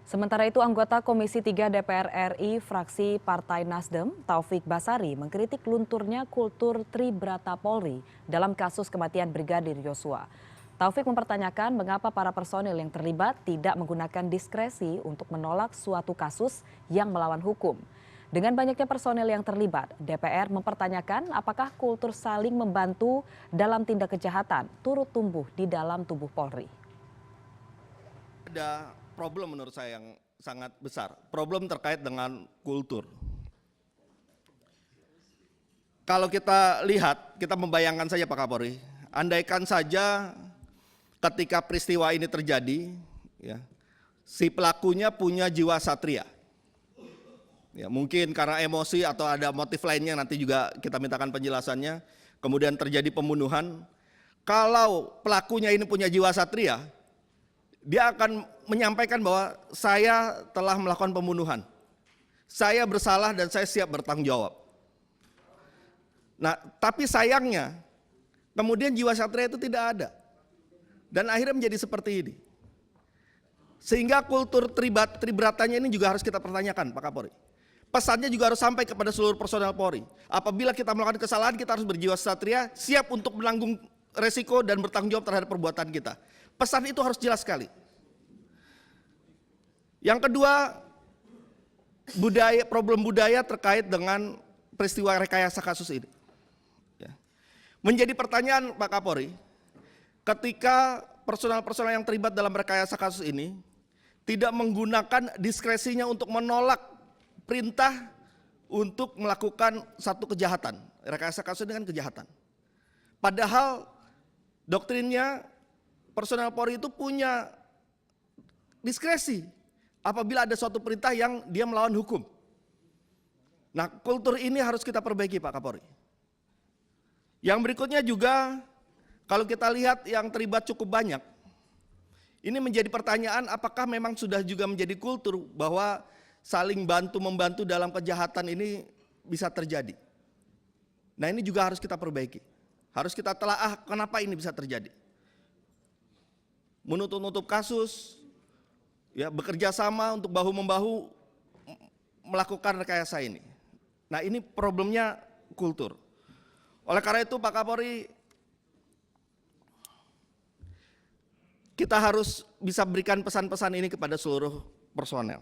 Sementara itu, anggota Komisi 3 DPR RI fraksi Partai Nasdem, Taufik Basari, mengkritik lunturnya kultur Tribrata Polri dalam kasus kematian Brigadir Yosua. Taufik mempertanyakan mengapa para personil yang terlibat tidak menggunakan diskresi untuk menolak suatu kasus yang melawan hukum. Dengan banyaknya personil yang terlibat, DPR mempertanyakan apakah kultur saling membantu dalam tindak kejahatan turut tumbuh di dalam tubuh Polri. Ada problem menurut saya yang sangat besar, problem terkait dengan kultur. Kalau kita lihat, kita membayangkan saja Pak Kapolri, andaikan saja ketika peristiwa ini terjadi, ya, si pelakunya punya jiwa satria. Ya, mungkin karena emosi atau ada motif lainnya, nanti juga kita mintakan penjelasannya, kemudian terjadi pembunuhan. Kalau pelakunya ini punya jiwa satria, dia akan menyampaikan bahwa saya telah melakukan pembunuhan. Saya bersalah dan saya siap bertanggung jawab. Nah, tapi sayangnya, kemudian jiwa satria itu tidak ada. Dan akhirnya menjadi seperti ini. Sehingga kultur tribratannya ini juga harus kita pertanyakan, Pak Kapolri. Pesannya juga harus sampai kepada seluruh personel Polri. Apabila kita melakukan kesalahan, kita harus berjiwa satria, siap untuk menanggung resiko dan bertanggung jawab terhadap perbuatan kita. Pesan itu harus jelas sekali. Yang kedua, problem budaya terkait dengan peristiwa rekayasa kasus ini. Menjadi pertanyaan Pak Kapolri, ketika personel-personel yang terlibat dalam rekayasa kasus ini tidak menggunakan diskresinya untuk menolak perintah untuk melakukan satu kejahatan. Rekayasa kasus ini kan kejahatan. Padahal doktrinnya personel Polri itu punya diskresi apabila ada suatu perintah yang dia melawan hukum. Nah, kultur ini harus kita perbaiki Pak Kapolri. Yang berikutnya juga, kalau kita lihat yang terlibat cukup banyak, ini menjadi pertanyaan apakah memang sudah juga menjadi kultur bahwa saling bantu-membantu dalam kejahatan ini bisa terjadi. Nah, ini juga harus kita perbaiki. Harus kita telaah kenapa ini bisa terjadi. Menutup-nutup kasus, ya, bekerja sama untuk bahu-membahu melakukan rekayasa ini. Nah, ini problemnya kultur. Oleh karena itu Pak Kapolri, kita harus bisa berikan pesan-pesan ini kepada seluruh personel.